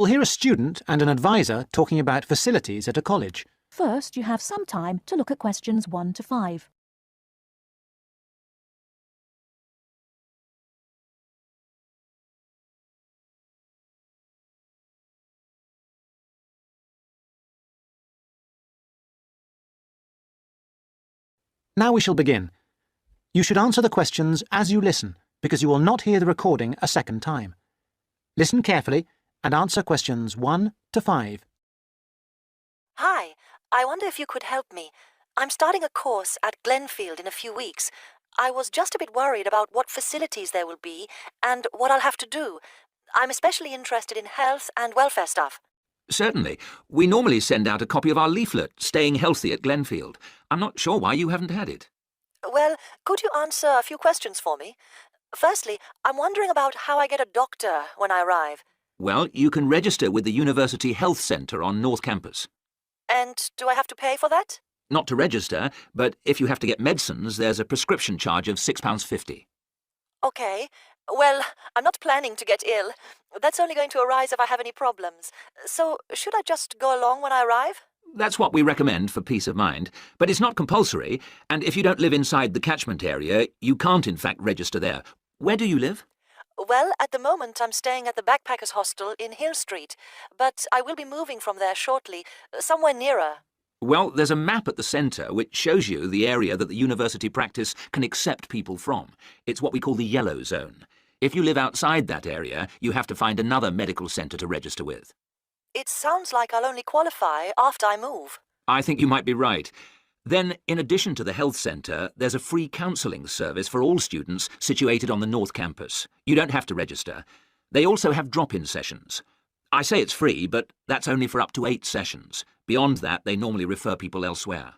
hear a student and an advisor talking about facilities at a college. First, you have some time to look at questions 1 to 5. Now we shall begin. You should answer the questions as you listen, because you will not hear the recording a second time. Listen carefully and answer questions 1 to 5. Hi, I wonder if you could help me. I'm starting a course at Glenfield in a few weeks. I was just a bit worried about what facilities there will be and what I'll have to do. I'm especially interested in health and welfare stuff. Certainly. We normally send out a copy of our leaflet, Staying Healthy at Glenfield. I'm not sure why you haven't had it. Well, could you answer a few questions for me? Firstly, I'm wondering about how I get a doctor when I arrive. Well, you can register with the University Health Centre on North Campus. And do I have to pay for that? Not to register, but if you have to get medicines, there's a prescription charge of £6.50. Okay. Well, I'm not planning to get ill. That's only going to arise if I have any problems. So, should I just go along when I arrive? That's what we recommend for peace of mind, but it's not compulsory, and if you don't live inside the catchment area, you can't in fact register there. Where do you live? Well, at the moment I'm staying at the Backpackers Hostel in Hill Street, but I will be moving from there shortly, somewhere nearer. Well, there's a map at the centre which shows you the area that the university practice can accept people from. It's what we call the yellow zone. If you live outside that area, you have to find another medical centre to register with. It sounds like I'll only qualify after I move. I think you might be right. Then, in addition to the health centre, there's a free counselling service for all students situated on the North Campus. You don't have to register. They also have drop-in sessions. I say it's free, but that's only for up to 8 sessions. Beyond that, they normally refer people elsewhere.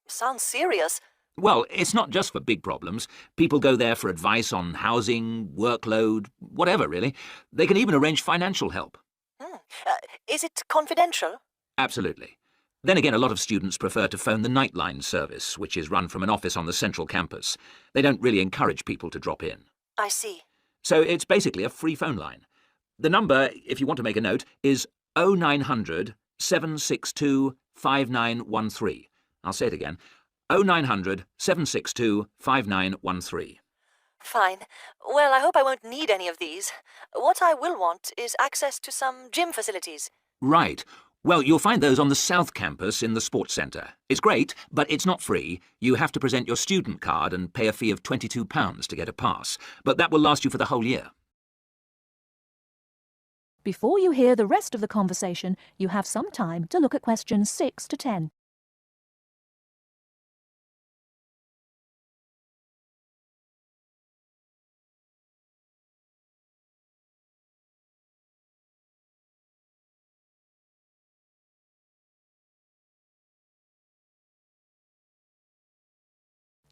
Sounds serious. Well, it's not just for big problems. People go there for advice on housing, workload, whatever, really. They can even arrange financial help. Is it confidential? Absolutely. Then again, a lot of students prefer to phone the Nightline service, which is run from an office on the central campus. They don't really encourage people to drop in. I see. So it's basically a free phone line. The number, if you want to make a note, is 0900 762 5913. I'll say it again. 0900 762 5913. Fine. Well, I hope I won't need any of these. What I will want is access to some gym facilities. Right. Well, you'll find those on the South Campus in the Sports Centre. It's great, but it's not free. You have to present your student card and pay a fee of £22 to get a pass. But that will last you for the whole year. Before you hear the rest of the conversation, you have some time to look at questions 6 to 10.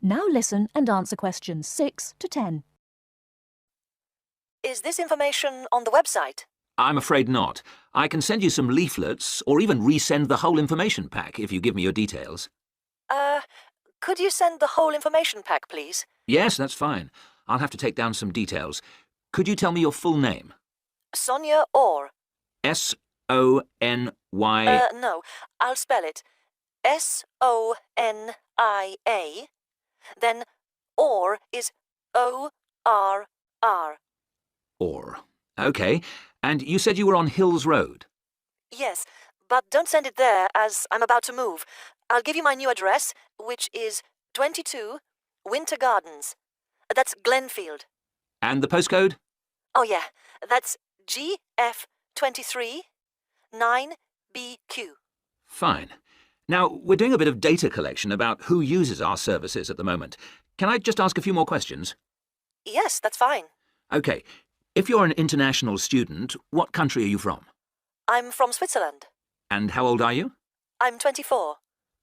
Now listen and answer questions 6 to 10. Is this information on the website? I'm afraid not. I can send you some leaflets or even resend the whole information pack if you give me your details. Could you send the whole information pack, please? Yes, that's fine. I'll have to take down some details. Could you tell me your full name? Sonia Orr. S-O-N-Y... No, I'll spell it. S-O-N-I-A. Then Orr is O-R-R. Orr. OK. And you said you were on Hills Road? Yes, but don't send it there as I'm about to move. I'll give you my new address, which is 22 Winter Gardens. That's Glenfield. And the postcode? Oh, yeah. That's GF23 9BQ. Fine. Now, we're doing a bit of data collection about who uses our services at the moment. Can I just ask a few more questions? Yes, that's fine. OK. If you're an international student, what country are you from? I'm from Switzerland. And how old are you? I'm 24.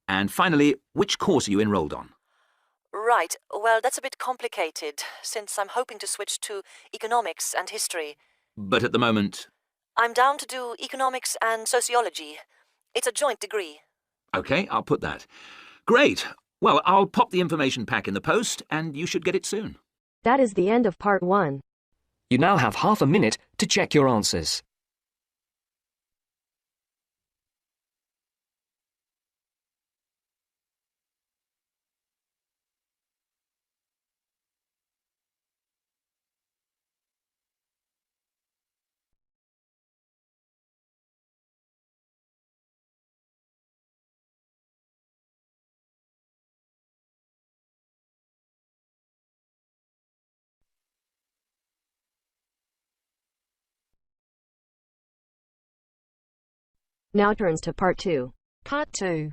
And finally, which course are you enrolled on? Right. Well, that's a bit complicated, since I'm hoping to switch to economics and history. But at the moment... I'm down to do economics and sociology. It's a joint degree. OK, I'll put that. Great. Well, I'll pop the information pack in the post, and you should get it soon. That is the end of part 1. You now have half a minute to check your answers. Now turns to Part 2. Part 2.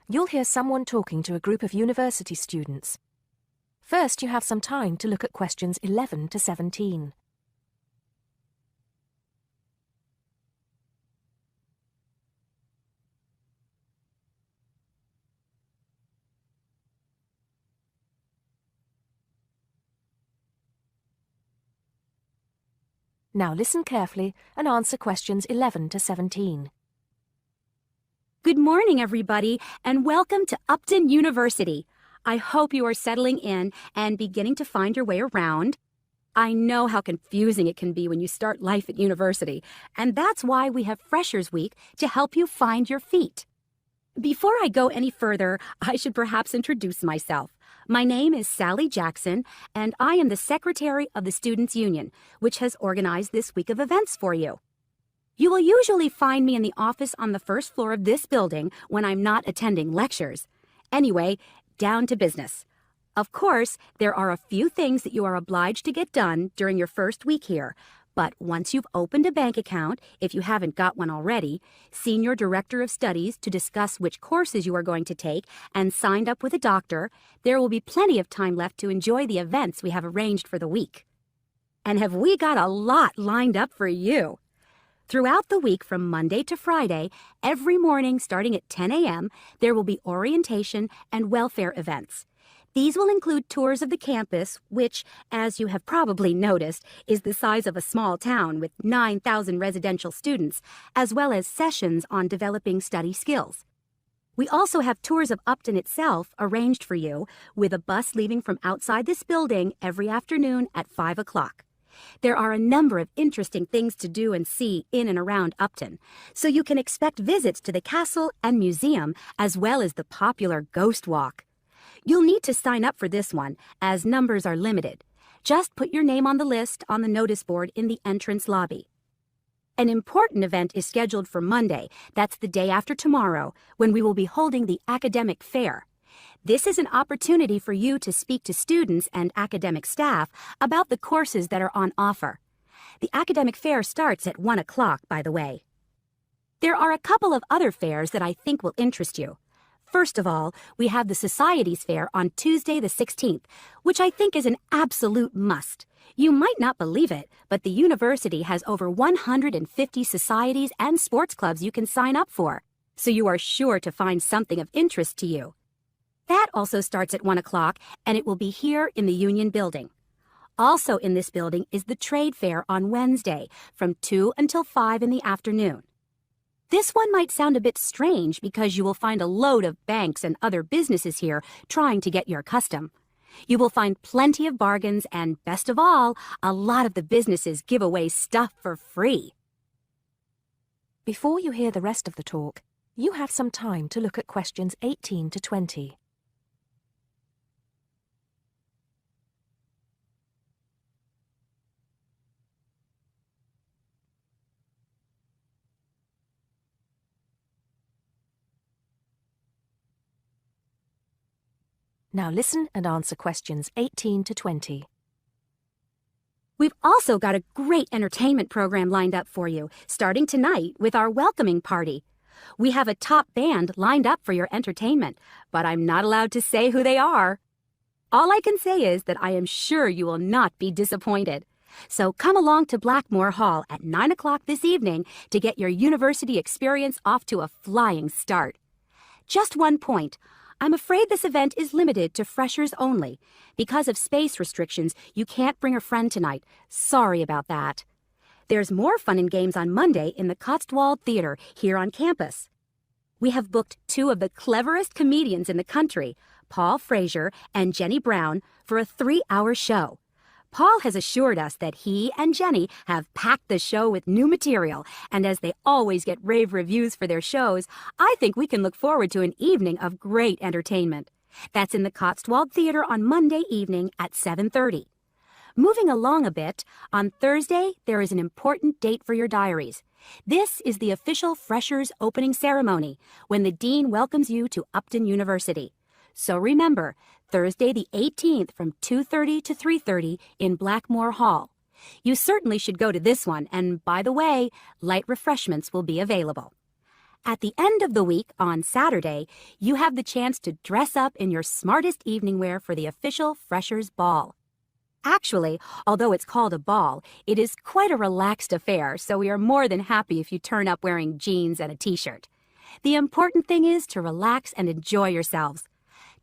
You'll hear someone talking to a group of university students. First, you have some time to look at questions 11 to 17. Now listen carefully and answer questions 11 to 17. Good morning, everybody, and welcome to Upton University. I hope you are settling in and beginning to find your way around. I know how confusing it can be when you start life at university, and that's why we have Freshers Week to help you find your feet. Before I go any further, I should perhaps introduce myself. My name is Sally Jackson, and I am the Secretary of the Students' Union, which has organized this week of events for you. You will usually find me in the office on the first floor of this building when I'm not attending lectures. Anyway, down to business. Of course, there are a few things that you are obliged to get done during your first week here, but once you've opened a bank account, if you haven't got one already, seen your director of studies to discuss which courses you are going to take, and signed up with a doctor, there will be plenty of time left to enjoy the events we have arranged for the week. And have we got a lot lined up for you? Throughout the week from Monday to Friday, every morning starting at 10 a.m., there will be orientation and welfare events. These will include tours of the campus, which, as you have probably noticed, is the size of a small town with 9,000 residential students, as well as sessions on developing study skills. We also have tours of Upton itself arranged for you, with a bus leaving from outside this building every afternoon at 5 o'clock. There are a number of interesting things to do and see in and around Upton, so you can expect visits to the castle and museum, as well as the popular Ghost Walk. You'll need to sign up for this one, as numbers are limited. Just put your name on the list on the notice board in the entrance lobby. An important event is scheduled for Monday, that's the day after tomorrow, when we will be holding the academic fair. This is an opportunity for you to speak to students and academic staff about the courses that are on offer. The academic fair starts at 1 o'clock, by the way. There are a couple of other fairs that I think will interest you. First of all, we have the Societies Fair on Tuesday the 16th, which I think is an absolute must. You might not believe it, but the university has over 150 societies and sports clubs you can sign up for, so you are sure to find something of interest to you. That also starts at 1 o'clock, and it will be here in the Union Building. Also in this building is the Trade Fair on Wednesday from 2 until 5 in the afternoon. This one might sound a bit strange because you will find a load of banks and other businesses here trying to get your custom. You will find plenty of bargains and, best of all, a lot of the businesses give away stuff for free. Before you hear the rest of the talk, you have some time to look at questions 18 to 20. Now listen and answer questions 18 to 20. We've also got a great entertainment program lined up for you, starting tonight with our welcoming party. We have a top band lined up for your entertainment, but I'm not allowed to say who they are. All I can say is that I am sure you will not be disappointed. So come along to Blackmore Hall at 9 o'clock this evening to get your university experience off to a flying start. Just one point. I'm afraid this event is limited to freshers only. Because of space restrictions, you can't bring a friend tonight. Sorry about that. There's more fun and games on Monday in the Cotswold Theater here on campus. We have booked two of the cleverest comedians in the country, Paul Frazier and Jenny Brown, for a 3-hour show. Paul has assured us that he and Jenny have packed the show with new material, and as they always get rave reviews for their shows, I think we can look forward to an evening of great entertainment. That's in the Cotswold Theater on Monday evening at 7:30. Moving along a bit, on Thursday there is an important date for your diaries. This is the official Freshers opening ceremony, when the Dean welcomes you to Upton University. So remember, Thursday the 18th from 2:30 to 3:30 in Blackmore Hall. You certainly should go to this one, and by the way, light refreshments will be available. At the end of the week, on Saturday, you have the chance to dress up in your smartest evening wear for the official Freshers' Ball. Actually, although it's called a ball, it is quite a relaxed affair, so we are more than happy if you turn up wearing jeans and a t-shirt. The important thing is to relax and enjoy yourselves.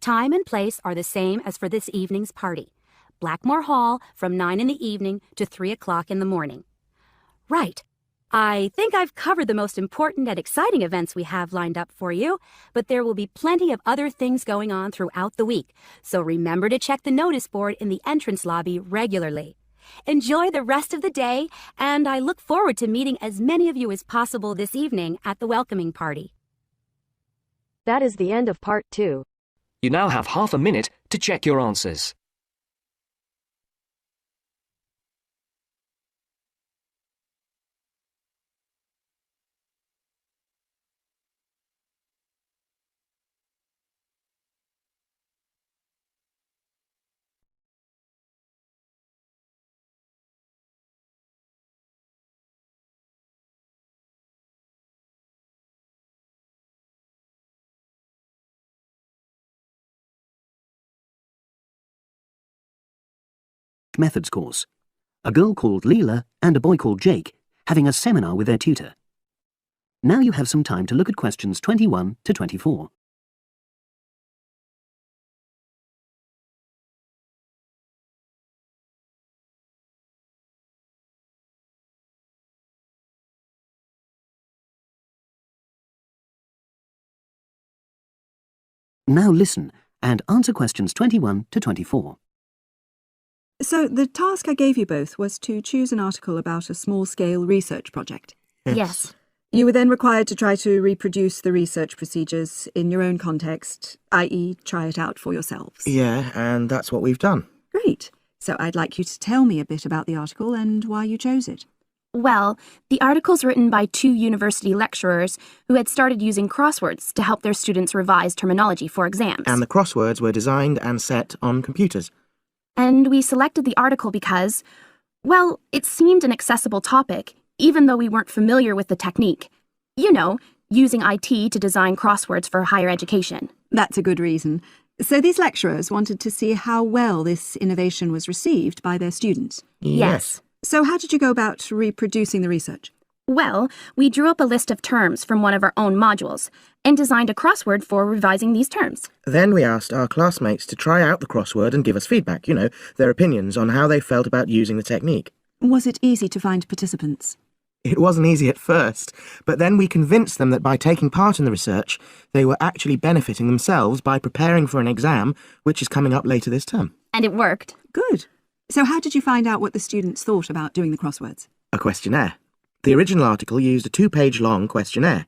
Time and place are the same as for this evening's party. Blackmore Hall from 9 in the evening to 3 o'clock in the morning. Right. I think I've covered the most important and exciting events we have lined up for you, but there will be plenty of other things going on throughout the week, so remember to check the notice board in the entrance lobby regularly. Enjoy the rest of the day, and I look forward to meeting as many of you as possible this evening at the welcoming party. That is the end of part 2. You now have half a minute to check your answers. Methods course. A girl called Leela and a boy called Jake having a seminar with their tutor. Now you have some time to look at questions 21 to 24. Now listen and answer questions 21 to 24. So the task I gave you both was to choose an article about a small-scale research project. Yes. You were then required to try to reproduce the research procedures in your own context, i.e. try it out for yourselves. Yeah, and that's what we've done. Great. So I'd like you to tell me a bit about the article and why you chose it. Well, the article's written by 2 university lecturers who had started using crosswords to help their students revise terminology for exams. And the crosswords were designed and set on computers. And we selected the article because, well, it seemed an accessible topic, even though we weren't familiar with the technique. You know, using IT to design crosswords for higher education. That's a good reason. So these lecturers wanted to see how well this innovation was received by their students. Yes. So how did you go about reproducing the research? Well, we drew up a list of terms from one of our own modules and designed a crossword for revising these terms. Then we asked our classmates to try out the crossword and give us feedback, their opinions on how they felt about using the technique. Was it easy to find participants? It wasn't easy at first, but then we convinced them that by taking part in the research, they were actually benefiting themselves by preparing for an exam, which is coming up later this term. And it worked. Good. So how did you find out what the students thought about doing the crosswords? A questionnaire. The original article used a 2-page-long questionnaire.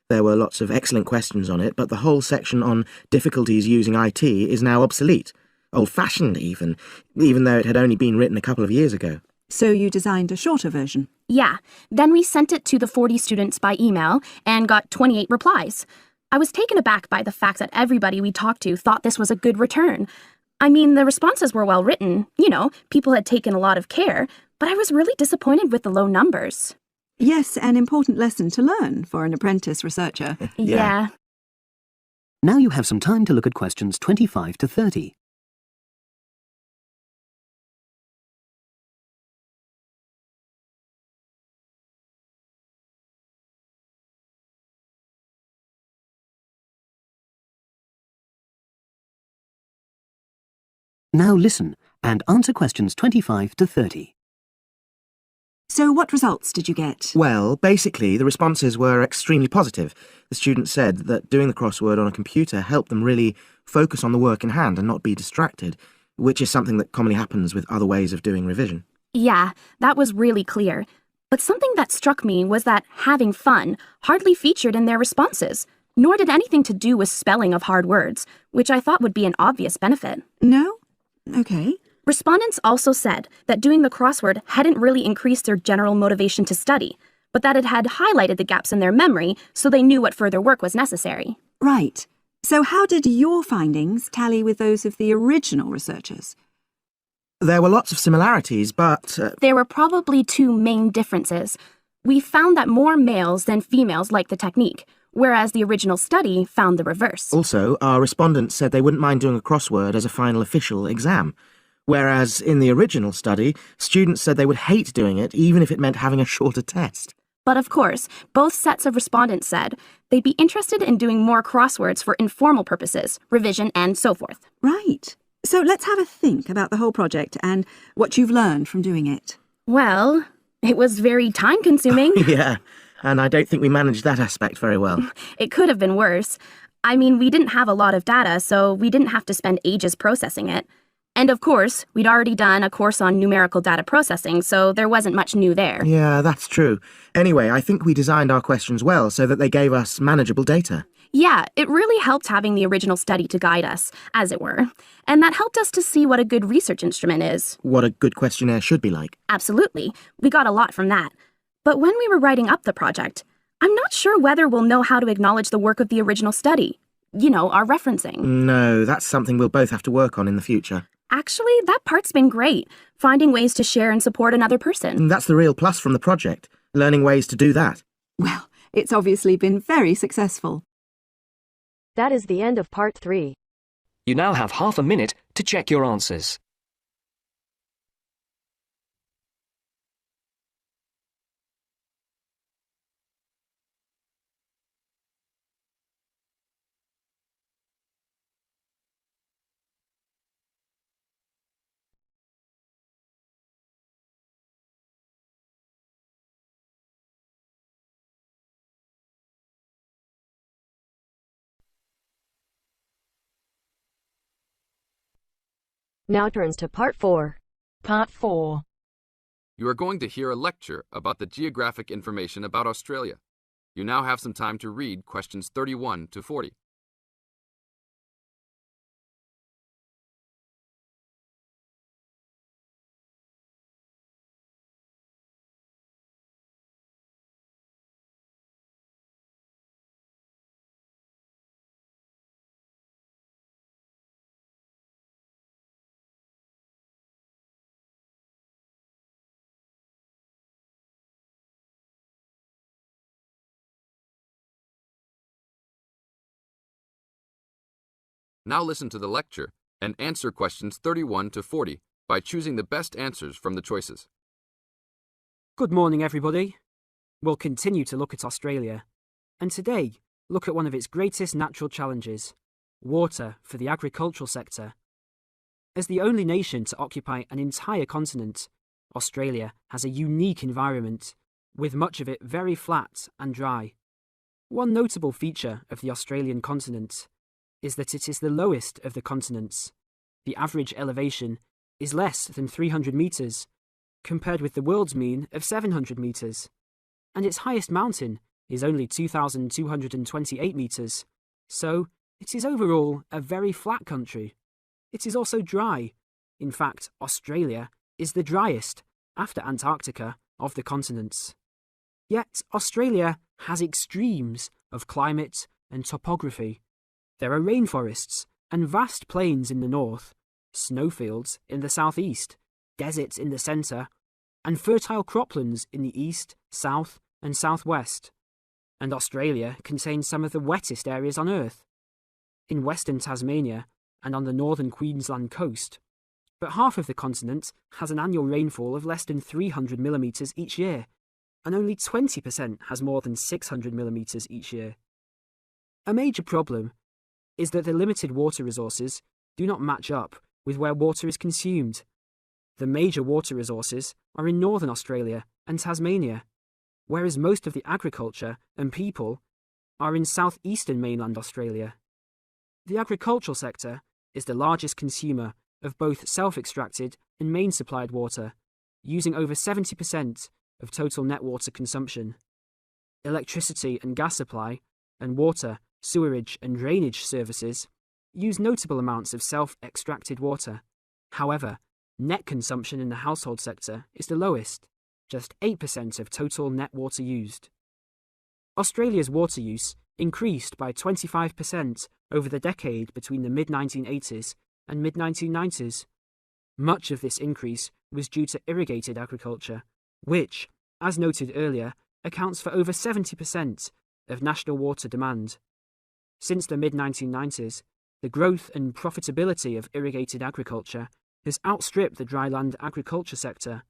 There were lots of excellent questions on it, but the whole section on difficulties using IT is now obsolete. Old-fashioned, even though it had only been written a couple of years ago. So you designed a shorter version? Yeah. Then we sent it to the 40 students by email and got 28 replies. I was taken aback by the fact that everybody we talked to thought this was a good return. I mean, the responses were well written. People had taken a lot of care, but I was really disappointed with the low numbers. Yes, an important lesson to learn for an apprentice researcher. Yeah. Now you have some time to look at questions 25 to 30. Now listen and answer questions 25 to 30. So what results did you get? Well, basically, the responses were extremely positive. The students said that doing the crossword on a computer helped them really focus on the work in hand and not be distracted, which is something that commonly happens with other ways of doing revision. Yeah, that was really clear. But something that struck me was that having fun hardly featured in their responses, nor did anything to do with spelling of hard words, which I thought would be an obvious benefit. No? Okay. Respondents also said that doing the crossword hadn't really increased their general motivation to study, but that it had highlighted the gaps in their memory so they knew what further work was necessary. Right. So how did your findings tally with those of the original researchers? There were lots of similarities, but... There were probably 2 main differences. We found that more males than females liked the technique, whereas the original study found the reverse. Also, our respondents said they wouldn't mind doing a crossword as a final official exam, whereas in the original study, students said they would hate doing it even if it meant having a shorter test. But of course, both sets of respondents said they'd be interested in doing more crosswords for informal purposes, revision, and so forth. Right. So let's have a think about the whole project and what you've learned from doing it. Well, it was very time-consuming. Yeah, and I don't think we managed that aspect very well. It could have been worse. I mean, we didn't have a lot of data, so we didn't have to spend ages processing it. And of course, we'd already done a course on numerical data processing, so there wasn't much new there. Yeah, that's true. Anyway, I think we designed our questions well so that they gave us manageable data. Yeah, it really helped having the original study to guide us, as it were. And that helped us to see what a good research instrument is. What a good questionnaire should be like. Absolutely. We got a lot from that. But when we were writing up the project, I'm not sure whether we'll know how to acknowledge the work of the original study. You know, our referencing. No, that's something we'll both have to work on in the future. Actually, that part's been great. Finding ways to share and support another person. That's the real plus from the project. Learning ways to do that. Well, it's obviously been very successful. That is the end of part 3. You now have half a minute to check your answers. Now turns to part 4. Part 4. You are going to hear a lecture about the geographic information about Australia. You now have some time to read questions 31 to 40. Now listen to the lecture and answer questions 31 to 40 by choosing the best answers from the choices. Good morning, everybody. We'll continue to look at Australia, and today look at one of its greatest natural challenges, water for the agricultural sector. As the only nation to occupy an entire continent, Australia has a unique environment, with much of it very flat and dry. One notable feature of the Australian continent is that it is the lowest of the continents. The average elevation is less than 300 metres, compared with the world's mean of 700 metres, and its highest mountain is only 2,228 metres, so it is overall a very flat country. It is also dry. In fact, Australia is the driest, after Antarctica, of the continents. Yet Australia has extremes of climate and topography. There are rainforests and vast plains in the north, snowfields in the southeast, deserts in the centre, and fertile croplands in the east, south, and southwest. And Australia contains some of the wettest areas on Earth, in western Tasmania and on the northern Queensland coast. But half of the continent has an annual rainfall of less than 300 millimetres each year, and only 20% has more than 600 millimetres each year. A major problem is that the limited water resources do not match up with where water is consumed. The major water resources are in northern Australia and Tasmania, whereas most of the agriculture and people are in southeastern mainland Australia. The agricultural sector is the largest consumer of both self-extracted and main-supplied water, using over 70% of total net water consumption. Electricity and gas supply, and water, sewerage and drainage services use notable amounts of self-extracted water. However, net consumption in the household sector is the lowest, just 8% of total net water used. Australia's water use increased by 25% over the decade between the mid-1980s and mid-1990s. Much of this increase was due to irrigated agriculture, which, as noted earlier, accounts for over 70% of national water demand. Since the mid-1990s, the growth and profitability of irrigated agriculture has outstripped the dryland agriculture sector.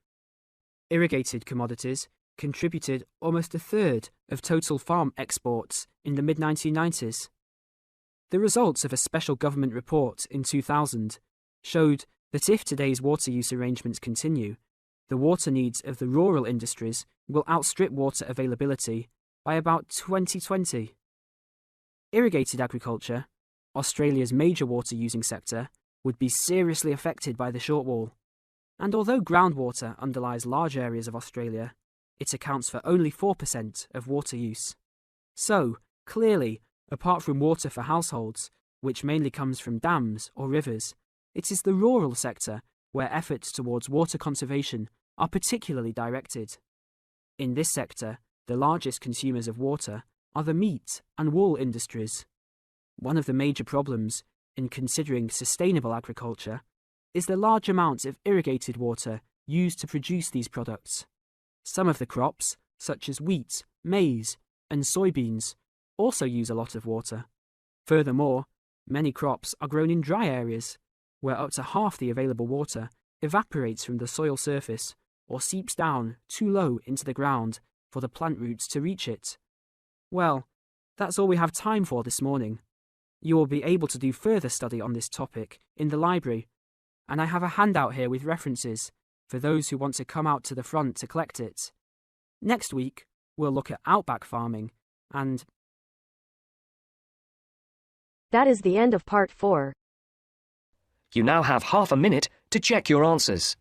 Irrigated commodities contributed almost a third of total farm exports in the mid-1990s. The results of a special government report in 2000 showed that if today's water use arrangements continue, the water needs of the rural industries will outstrip water availability by about 2020. Irrigated agriculture, Australia's major water-using sector, would be seriously affected by the shortfall. And although groundwater underlies large areas of Australia, it accounts for only 4% of water use. So, clearly, apart from water for households, which mainly comes from dams or rivers, it is the rural sector where efforts towards water conservation are particularly directed. In this sector, the largest consumers of water are the meat and wool industries. One of the major problems in considering sustainable agriculture is the large amounts of irrigated water used to produce these products. Some of the crops, such as wheat, maize, and soybeans, also use a lot of water. Furthermore, many crops are grown in dry areas, where up to half the available water evaporates from the soil surface or seeps down too low into the ground for the plant roots to reach it. Well, that's all we have time for this morning. You will be able to do further study on this topic in the library, and I have a handout here with references for those who want to come out to the front to collect it. Next week, we'll look at outback farming and... That is the end of part 4. You now have half a minute to check your answers.